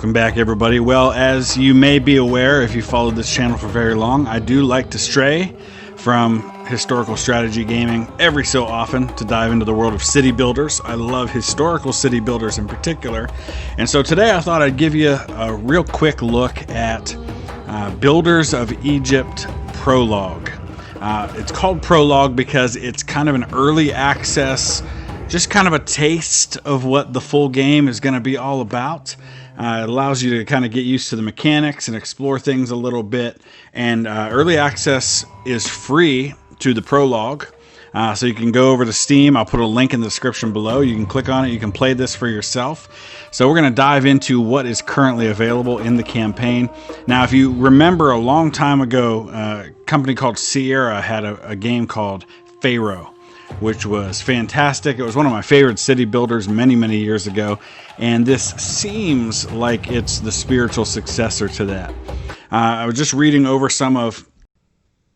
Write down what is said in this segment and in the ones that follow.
Welcome back, everybody. Well, as you may be aware, if you followed this channel for very long, I do like to stray from historical strategy gaming every so often to dive into the world of city builders. I love historical city builders in particular. And so today I thought I'd give you a real quick look at Builders of Egypt Prologue. It's called Prologue because it's kind of an early access, just kind of a taste of what the full game is going to be all about. It allows you to kind of get used to the mechanics and explore things a little bit. And early access is free to the Prologue. So you can go over to Steam. I'll put a link in the description below. You can click on it. You can play this for yourself. So we're going to dive into what is currently available in the campaign. Now, if you remember a long time ago, a company called Sierra had a game called Pharaoh, which was fantastic. It was one of my favorite city builders many, many years ago. And this seems like it's the spiritual successor to that. I was just reading over some of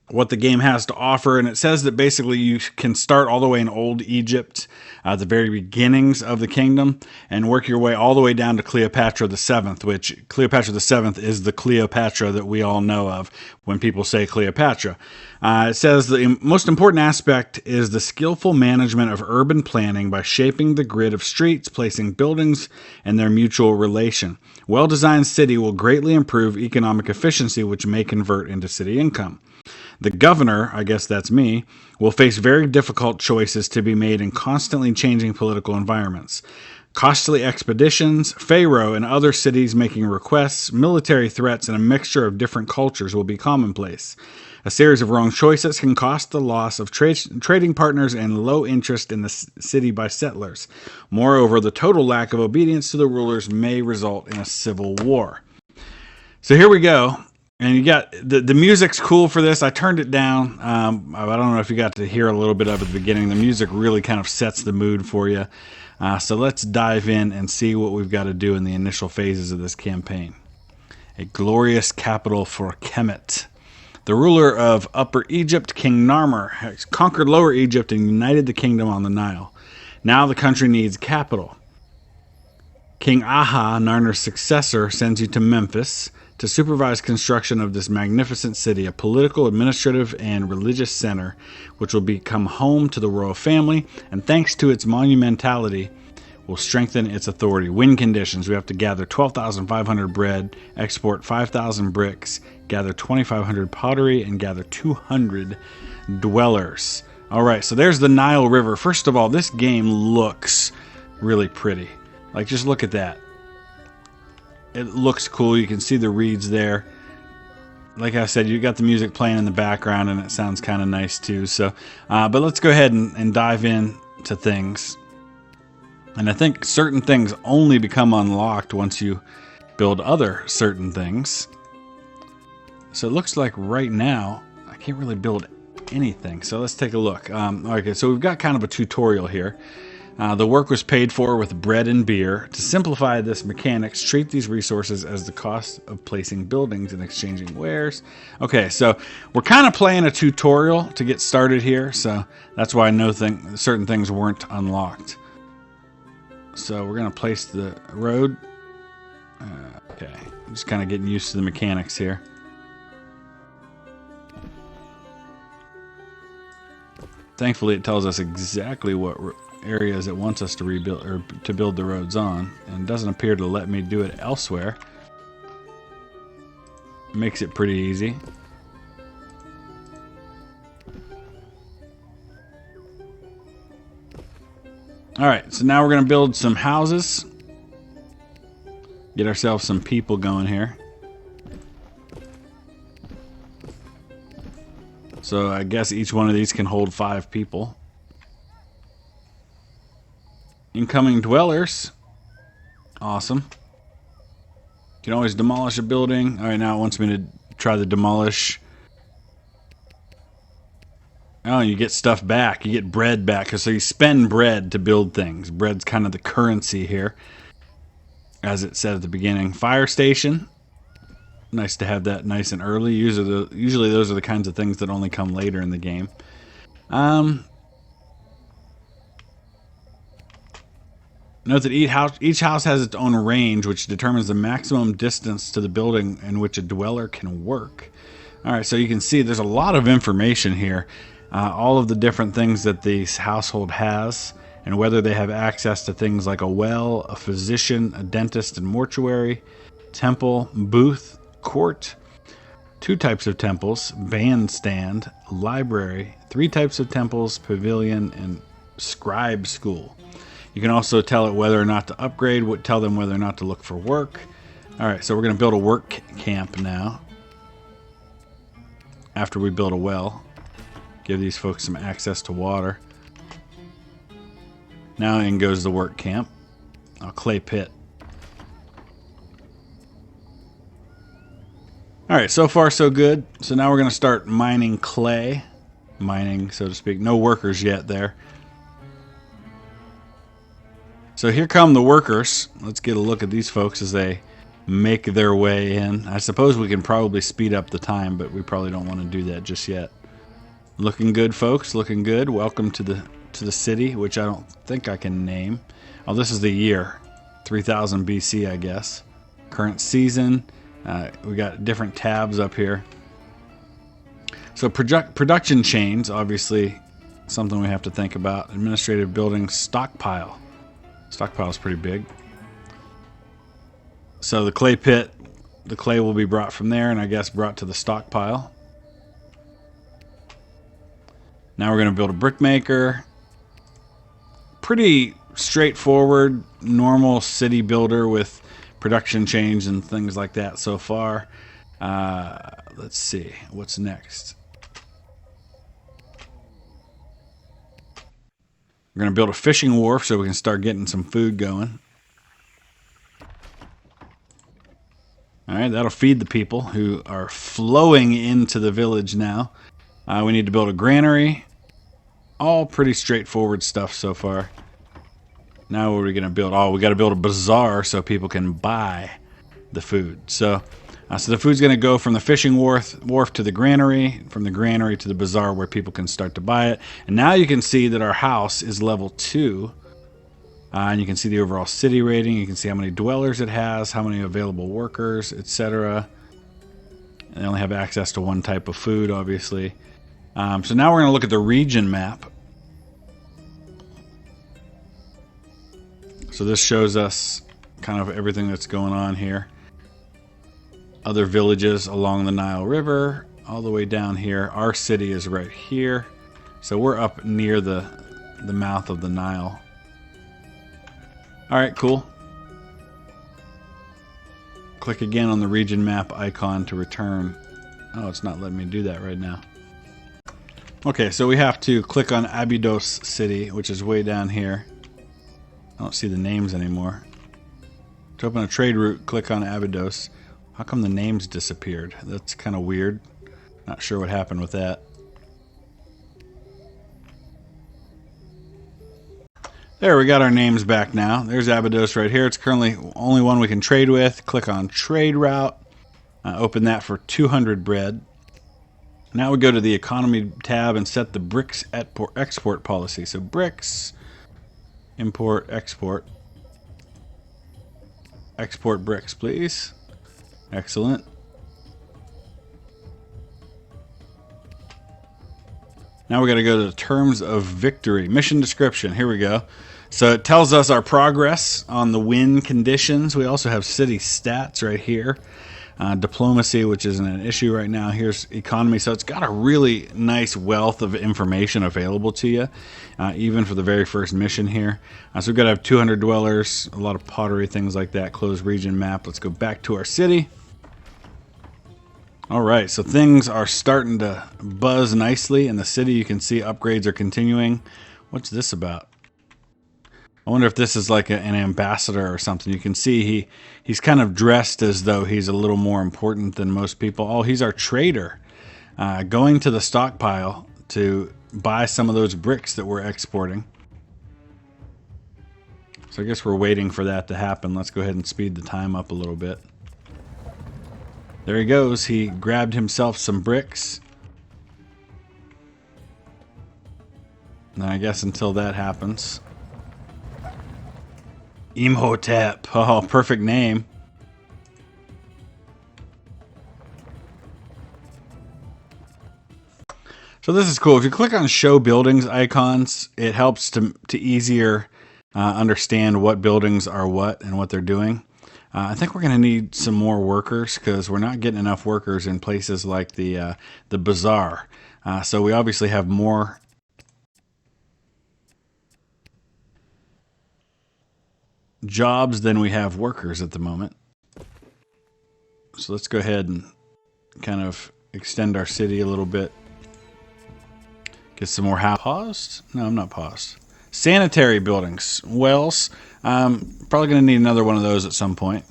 what the game has to offer, and it says that basically you can start all the way in Old Egypt, the very beginnings of the kingdom, and work your way all the way down to Cleopatra VII, which Cleopatra VII is the Cleopatra that we all know of when people say Cleopatra. It says the most important aspect is the skillful management of urban planning by shaping the grid of streets, placing buildings, and their mutual relation. Well-designed city will greatly improve economic efficiency, which may convert into city income. The governor, I guess that's me, will face very difficult choices to be made in constantly changing political environments. Costly expeditions, Pharaoh and other cities making requests, military threats, and a mixture of different cultures will be commonplace. A series of wrong choices can cost the loss of trading partners and low interest in the city by settlers. Moreover, the total lack of obedience to the rulers may result in a civil war. So here we go. And you got the music's cool for this. I turned it down. I don't know if you got to hear a little bit of it at the beginning. The music really kind of sets the mood for you. So let's dive in and see what we've got to do in the initial phases of this campaign. A glorious capital for Kemet. The ruler of Upper Egypt, King Narmer, has conquered Lower Egypt and united the kingdom on the Nile. Now the country needs capital. King Aha, Narmer's successor, sends you to Memphis to supervise construction of this magnificent city, a political, administrative, and religious center, which will become home to the royal family, and thanks to its monumentality, will strengthen its authority. Win conditions: we have to gather 12,500 bread, export 5,000 bricks, gather 2,500 pottery, and gather 200 dwellers. All right, so there's the Nile River. First of all, this game looks really pretty. Like, just look at that. It looks cool. You can see the reeds there. Like I said, you got the music playing in the background, and it sounds kind of nice too. So, but let's go ahead and dive in to things. And I think certain things only become unlocked once you build other certain things. So it looks like right now I can't really build anything. So let's take a look. Okay, so we've got kind of a tutorial here. The work was paid for with bread and beer. To simplify this mechanics, treat these resources as the cost of placing buildings and exchanging wares. Okay, so we're kind of playing a tutorial to get started here, so that's why I know certain things weren't unlocked. So we're going to place the road. Okay, I'm just kind of getting used to the mechanics here. Thankfully, it tells us exactly what areas it wants us to rebuild or to build the roads on, and doesn't appear to let me do it elsewhere. Makes it pretty easy. Alright, so now we're going to build some houses. Get ourselves some people going here. So I guess each one of these can hold 5 people. Incoming dwellers. Awesome. You can always demolish a building. Alright, now it wants me to try the demolish. Oh, you get stuff back. You get bread back. So you spend bread to build things. Bread's kind of the currency here, as it said at the beginning. Fire station. Nice to have that nice and early. Usually those are the kinds of things that only come later in the game. Note that each house has its own range, which determines the maximum distance to the building in which a dweller can work. All right, so you can see there's a lot of information here. All of the different things that this household has, and whether they have access to things like a well, a physician, a dentist and mortuary, temple, booth, court, 2 types of temples, bandstand, library, 3 types of temples, pavilion, and scribe school. You can also tell it whether or not to upgrade, tell them whether or not to look for work. All right, so we're going to build a work camp now. After we build a well, give these folks some access to water. Now in goes the work camp. A clay pit. All right, so far so good. So now we're going to start mining clay. Mining, so to speak. No workers yet there. So here come the workers. Let's get a look at these folks as they make their way in. I suppose we can probably speed up the time, but we probably don't want to do that just yet. Looking good, folks. Looking good. Welcome to the city, which I don't think I can name. Oh, this is the year. 3000 BC, I guess. Current season. We got different tabs up here. So production chains, obviously something we have to think about. Administrative building stockpile. Stockpile is pretty big. So the clay pit, the clay will be brought from there and I guess brought to the stockpile. Now we're going to build a brick maker. Pretty straightforward, normal city builder with production chains and things like that so far. Let's see, what's next? We're going to build a fishing wharf so we can start getting some food going. All right, that'll feed the people who are flowing into the village now. We need to build a granary. All pretty straightforward stuff so far. Now what are we going to build? Oh, we got to build a bazaar so people can buy the food. So the food's going to go from the fishing wharf to the granary, from the granary to the bazaar where people can start to buy it. And now you can see that our house is level 2. And you can see the overall city rating. You can see how many dwellers it has, how many available workers, etc. They only have access to 1 type of food, obviously. So now we're going to look at the region map. So this shows us kind of everything that's going on here. Other villages along the Nile River, all the way down here. Our city is right here. So we're up near the mouth of the Nile. All right, cool. Click again on the region map icon to return. Oh, it's not letting me do that right now. Okay, so we have to click on Abydos City, which is way down here. I don't see the names anymore. To open a trade route, click on Abydos. How come the names disappeared? That's kind of weird. Not sure what happened with that. There, we got our names back now. There's Abydos right here. It's currently only one we can trade with. Click on trade route. Open that for 200 bread. Now we go to the economy tab and set the bricks export policy. So bricks, import, export. Export bricks, please. Excellent. Now we got to go to the terms of victory. Mission description. Here we go. So it tells us our progress on the win conditions. We also have city stats right here. Diplomacy, which isn't an issue right now. Here's economy. So it's got a really nice wealth of information available to you, even for the very first mission here. So we've got to have 200 dwellers, a lot of pottery, things like that. Close region map. Let's go back to our city. All right, so things are starting to buzz nicely in the city. You can see upgrades are continuing. What's this about? I wonder if this is like an ambassador or something. You can see he's kind of dressed as though he's a little more important than most people. Oh, he's our trader, going to the stockpile to buy some of those bricks that we're exporting. So I guess we're waiting for that to happen. Let's go ahead and speed the time up a little bit. There he goes. He grabbed himself some bricks. And I guess until that happens, Imhotep. Oh, perfect name. So this is cool. If you click on Show Buildings icons, it helps to easier understand what buildings are what and what they're doing. I think we're going to need some more workers because we're not getting enough workers in places like the bazaar. So we obviously have more jobs than we have workers at the moment. So let's go ahead and kind of extend our city a little bit. Get some more house. Paused? No, I'm not paused. Sanitary buildings. Wells. Probably going to need another one of those at some point.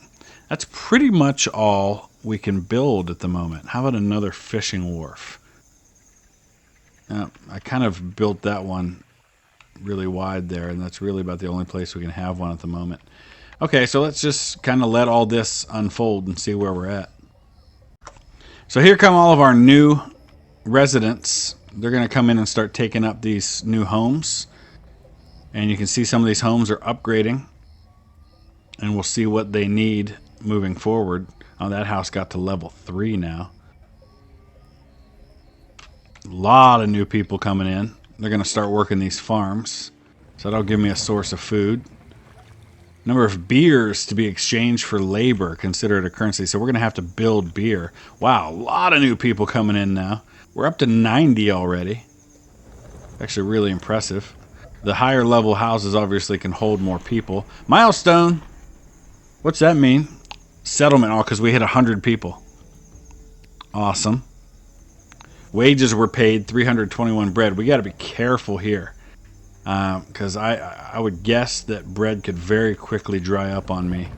That's pretty much all we can build at the moment. How about another fishing wharf? I kind of built that one really wide there, and that's really about the only place we can have one at the moment. Okay, so let's just kind of let all this unfold and see where we're at. So here come all of our new residents. They're going to come in and start taking up these new homes. And you can see some of these homes are upgrading. And we'll see what they need moving forward. Oh, that house got to level 3 now. A lot of new people coming in. They're going to start working these farms. So that'll give me a source of food. Number of beers to be exchanged for labor considered a currency. So we're going to have to build beer. Wow, a lot of new people coming in now. We're up to 90 already. Actually really impressive. The higher level houses obviously can hold more people. Milestone. What's that mean? Settlement. Oh, because we hit 100 people. Awesome. Wages were paid 321 bread. We got to be careful here. Because I would guess that bread could very quickly dry up on me.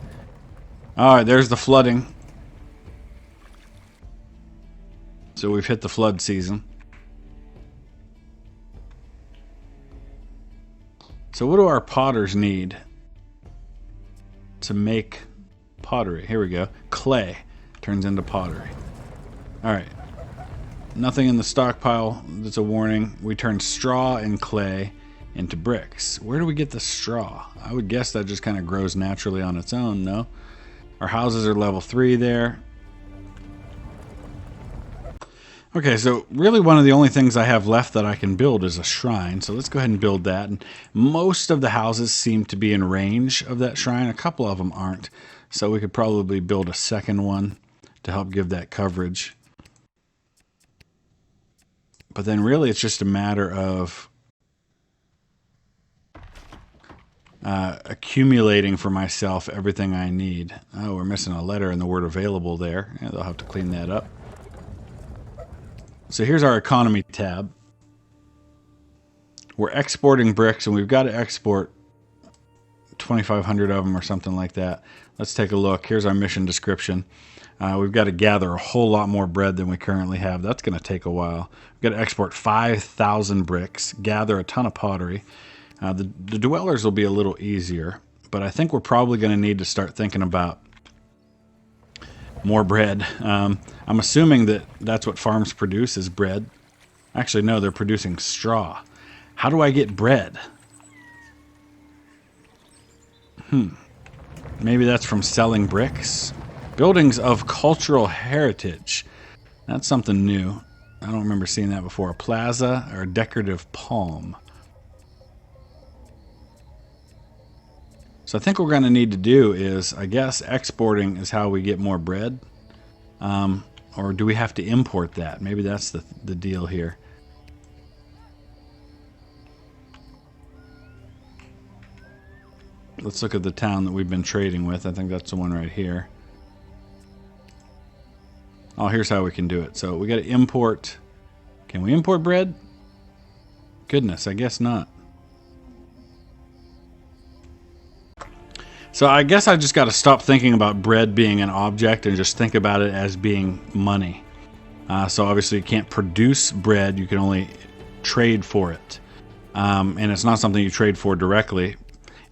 Alright, there's the flooding. So we've hit the flood season. So what do our potters need to make pottery? Here we go. Clay turns into pottery. Alright. Nothing in the stockpile. That's a warning. We turn straw and clay into bricks. Where do we get the straw? I would guess that just kind of grows naturally on its own, no? Our houses are level 3 there. Okay, so really one of the only things I have left that I can build is a shrine. So let's go ahead and build that. And most of the houses seem to be in range of that shrine. A couple of them aren't. So we could probably build a second one to help give that coverage. But then really it's just a matter of accumulating for myself everything I need. Oh, we're missing a letter in the word available there. Yeah, they'll have to clean that up. So here's our economy tab. We're exporting bricks, and we've got to export 2,500 of them or something like that. Let's take a look. Here's our mission description. We've got to gather a whole lot more bread than we currently have. That's going to take a while. We've got to export 5,000 bricks, gather a ton of pottery. The dwellers will be a little easier, but I think we're probably going to need to start thinking about more bread. I'm assuming that that's what farms produce is bread. Actually, no, they're producing straw. How do I get bread? Maybe that's from selling bricks? Buildings of cultural heritage. That's something new. I don't remember seeing that before. A plaza or a decorative palm. So I think what we're going to need to do is, I guess, exporting is how we get more bread. Or do we have to import that? Maybe that's the deal here. Let's look at the town that we've been trading with. I think that's the one right here. Oh, here's how we can do it. So we got to import. Can we import bread? Goodness, I guess not. So I guess I just got to stop thinking about bread being an object and just think about it as being money. So obviously you can't produce bread, you can only trade for it. And it's not something you trade for directly.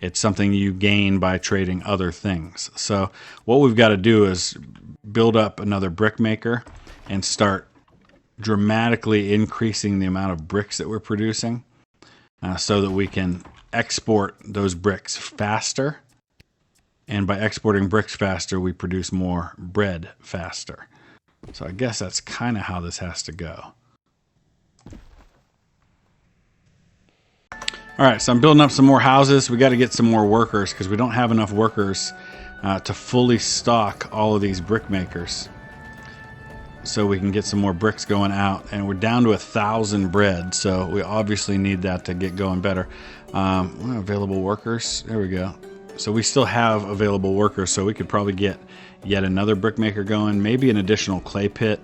It's something you gain by trading other things. So what we've got to do is build up another brick maker and start dramatically increasing the amount of bricks that we're producing so that we can export those bricks faster. And by exporting bricks faster, we produce more bread faster. So I guess that's kind of how this has to go. All right, so I'm building up some more houses. We got to get some more workers because we don't have enough workers to fully stock all of these brick makers. So we can get some more bricks going out. And we're down to 1,000 bread, so we obviously need that to get going better. Available workers, there we go. So we still have available workers, so we could probably get yet another brick maker going, maybe an additional clay pit,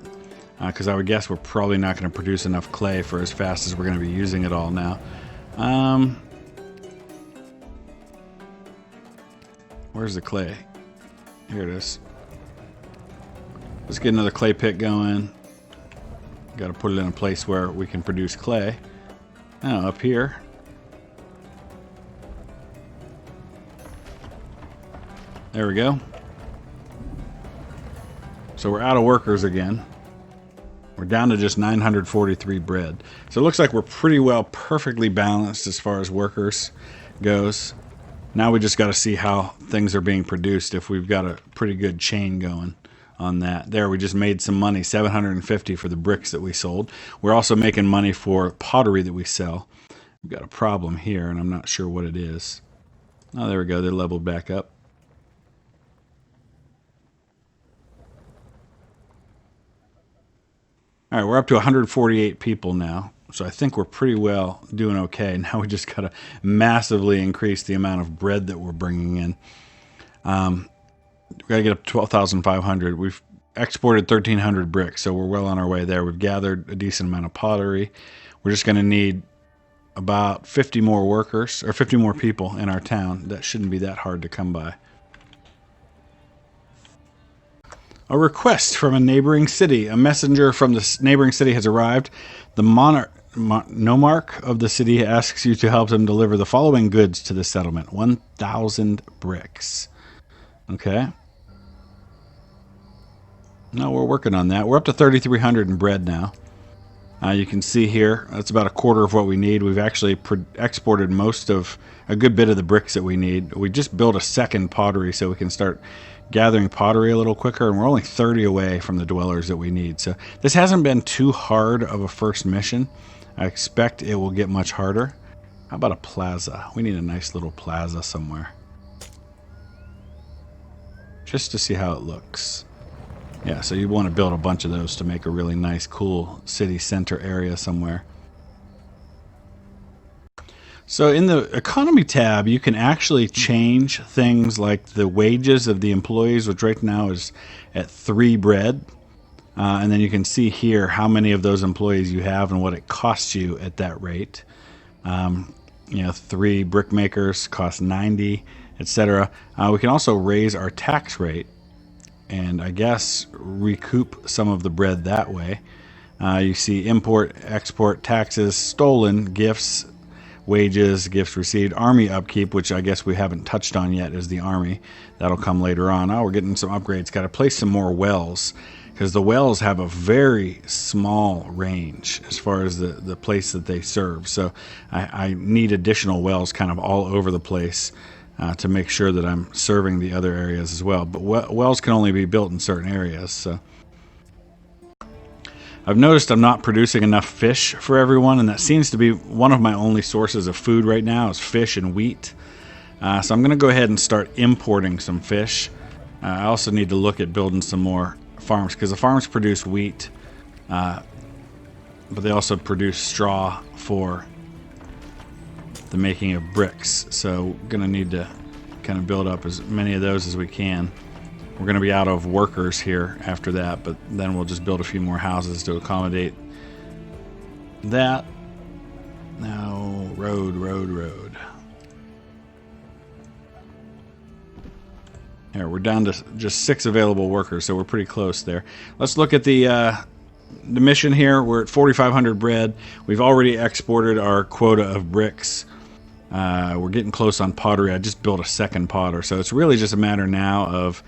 because I would guess we're probably not going to produce enough clay for as fast as we're going to be using it all now. Where's the clay? Here it is. Let's get another clay pit going. Got to put it in a place where we can produce clay. Oh, up here. There we go. So we're out of workers again. We're down to just 943 bread. So it looks like we're pretty well perfectly balanced as far as workers goes. Now we just got to see how things are being produced, if we've got a pretty good chain going on that. There, we just made some money, 750 for the bricks that we sold. We're also making money for pottery that we sell. We've got a problem here, and I'm not sure what it is. Oh, there we go. They're leveled back up. All right, we're up to 148 people now, so I think we're pretty well doing okay. Now we just got to massively increase the amount of bread that we're bringing in. We've got to get up to 12,500. We've exported 1,300 bricks, so we're well on our way there. We've gathered a decent amount of pottery. We're just going to need about 50 more workers, or 50 more people in our town. That shouldn't be that hard to come by. A request from a neighboring city. A messenger from the neighboring city has arrived. The nomarch of the city asks you to help them deliver the following goods to the settlement. 1,000 bricks. Okay. No, we're working on that. We're up to 3,300 in bread now. You can see here, that's about a quarter of what we need. We've actually exported a good bit of the bricks that we need. We just built a second pottery so we can start gathering pottery a little quicker, and we're only 30 away from the dwellers that we need. So this hasn't been too hard of a first mission. I expect it will get much harder. How about a plaza? We need a nice little plaza somewhere, just to see how it looks. Yeah, so you want to build a bunch of those to make a really nice, cool city center area somewhere. So in the economy tab, you can actually change things like the wages of the employees, which right now is at 3 bread. And then you can see here how many of those employees you have and what it costs you at that rate. 3 brick makers cost 90, etc. We can also raise our tax rate and I guess recoup some of the bread that way. You see import, export, taxes, stolen, gifts, wages, gifts received, army upkeep, which I guess we haven't touched on yet, is the army. That'll come later on. Oh, we're getting some upgrades. Got to place some more wells, because the wells have a very small range as far as the place that they serve. So I need additional wells kind of all over the place to make sure that I'm serving the other areas as well. But wells can only be built in certain areas. So I've noticed I'm not producing enough fish for everyone, and that seems to be one of my only sources of food right now is fish and wheat. So I'm going to go ahead and start importing some fish. I also need to look at building some more farms, because the farms produce wheat, but they also produce straw for the making of bricks. So we're going to need to kind of build up as many of those as we can. We're going to be out of workers here after that, but then we'll just build a few more houses to accommodate that. Now, road. Here, we're down to just 6 available workers, so we're pretty close there. Let's look at the mission here. We're at 4,500 bread. We've already exported our quota of bricks. We're getting close on pottery. I just built a second potter, so it's really just a matter now of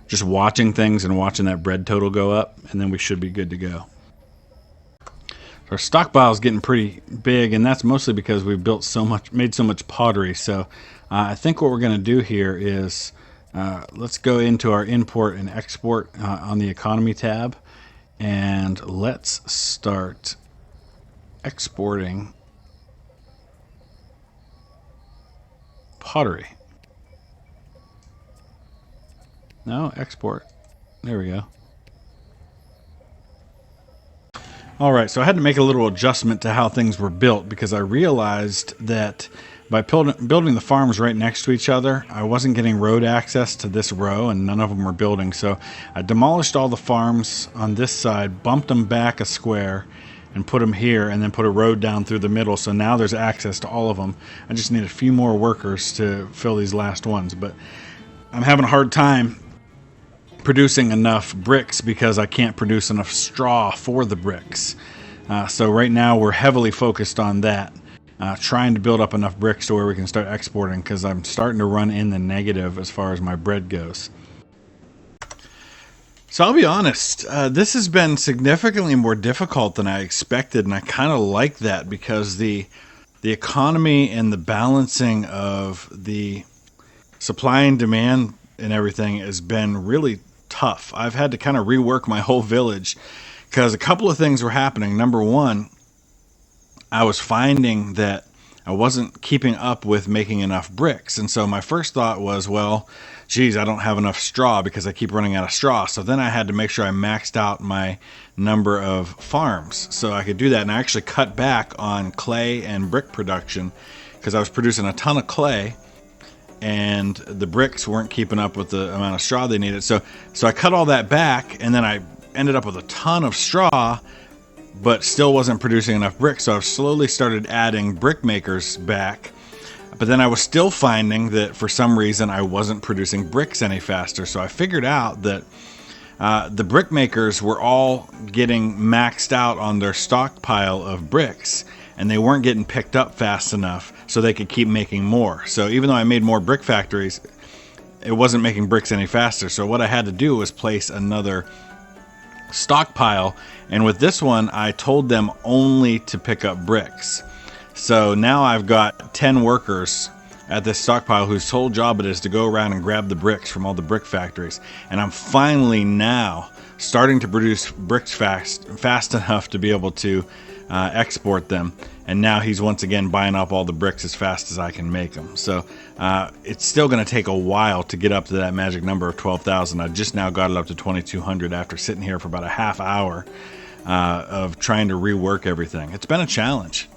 just watching things and watching that bread total go up, and then we should be good to go. Our stockpile is getting pretty big, and that's mostly because we've made so much pottery. So I think what we're going to do here is Let's go into our import and export on the economy tab, and let's start exporting pottery. No, export. There we go. Alright, so I had to make a little adjustment to how things were built because I realized that by building the farms right next to each other, I wasn't getting road access to this row and none of them were building. So I demolished all the farms on this side, bumped them back a square, and put them here, and then put a road down through the middle. So now there's access to all of them. I just need a few more workers to fill these last ones, but I'm having a hard time producing enough bricks because I can't produce enough straw for the bricks. So right now we're heavily focused on that, trying to build up enough bricks to where we can start exporting, because I'm starting to run in the negative as far as my bread goes. So I'll be honest, this has been significantly more difficult than I expected, and I kind of like that because the economy and the balancing of the supply and demand and everything has been really tough. I've had to kind of rework my whole village because a couple of things were happening. Number one, I was finding that I wasn't keeping up with making enough bricks. And so my first thought was, well, geez, I don't have enough straw because I keep running out of straw. So then I had to make sure I maxed out my number of farms so I could do that. And I actually cut back on clay and brick production because I was producing a ton of clay and the bricks weren't keeping up with the amount of straw they needed. So I cut all that back, and then I ended up with a ton of straw, but still wasn't producing enough bricks. So I've slowly started adding brick makers back, but then I was still finding that for some reason I wasn't producing bricks any faster. So I figured out that the brick makers were all getting maxed out on their stockpile of bricks, and they weren't getting picked up fast enough so they could keep making more. So even though I made more brick factories, it wasn't making bricks any faster. So what I had to do was place another stockpile, and with this one I told them only to pick up bricks. So now I've got 10 workers at this stockpile whose sole job it is to go around and grab the bricks from all the brick factories, and I'm finally now starting to produce bricks fast enough to be able to export them. And now he's once again buying up all the bricks as fast as I can make them. So it's still going to take a while to get up to that magic number of 12,000. I just now got it up to 2,200 after sitting here for about a half hour of trying to rework everything. It's been a challenge.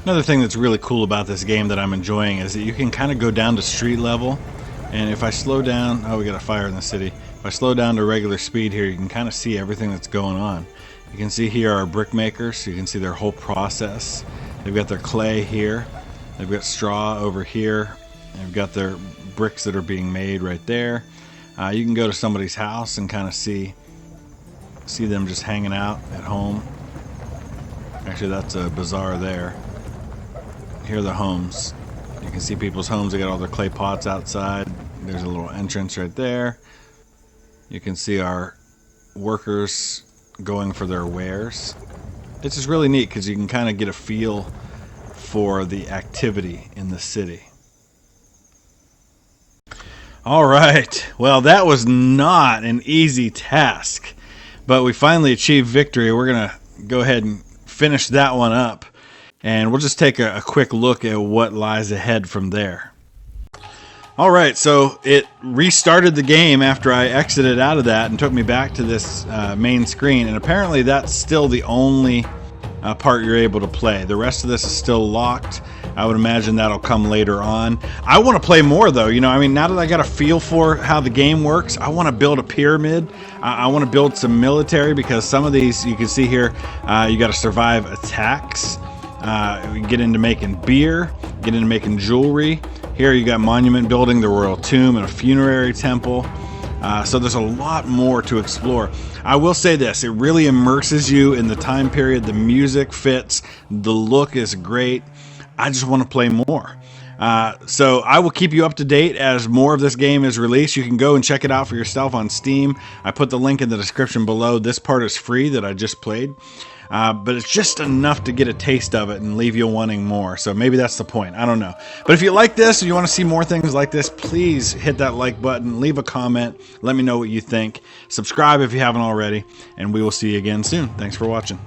Another thing that's really cool about this game that I'm enjoying is that you can kind of go down to street level, and if I slow down, oh, we got a fire in the city. If I slow down to regular speed here, you can kind of see everything that's going on. You can see here our brick makers, so you can see their whole process. They've got their clay here, they've got straw over here, they've got their bricks that are being made right there. You can go to somebody's house and kind of see them just hanging out at home. Actually, that's a bazaar there. Here are the homes. You can see people's homes. They got all their clay pots outside. There's a little entrance right there. You can see our workers going for their wares. It's just really neat because you can kind of get a feel for the activity in the city. All right, well, that was not an easy task, but we finally achieved victory. We're gonna go ahead and finish that one up, and we'll just take a quick look at what lies ahead from there. All right, so it restarted the game after I exited out of that and took me back to this main screen, and apparently that's still the only part you're able to play. The rest of this is still locked. I would imagine that'll come later on. I want to play more though, you know, I mean, now that I got a feel for how the game works, I want to build a pyramid. I want to build some military, because some of these, you can see here, you got to survive attacks. We get into making beer, get into making jewelry. Here you got monument building, the royal tomb, and a funerary temple. So there's a lot more to explore. I will say this, it really immerses you in the time period. The music fits, the look is great. I just want to play more. So I will keep you up to date as more of this game is released. You can go and check it out for yourself on Steam. I put the link in the description below. This part is free that I just played. but it's just enough to get a taste of it and leave you wanting more. So maybe that's the point. I don't know. But if you like this and you want to see more things like this, please hit that like button, leave a comment, let me know what you think. Subscribe if you haven't already, and we will see you again soon. Thanks for watching.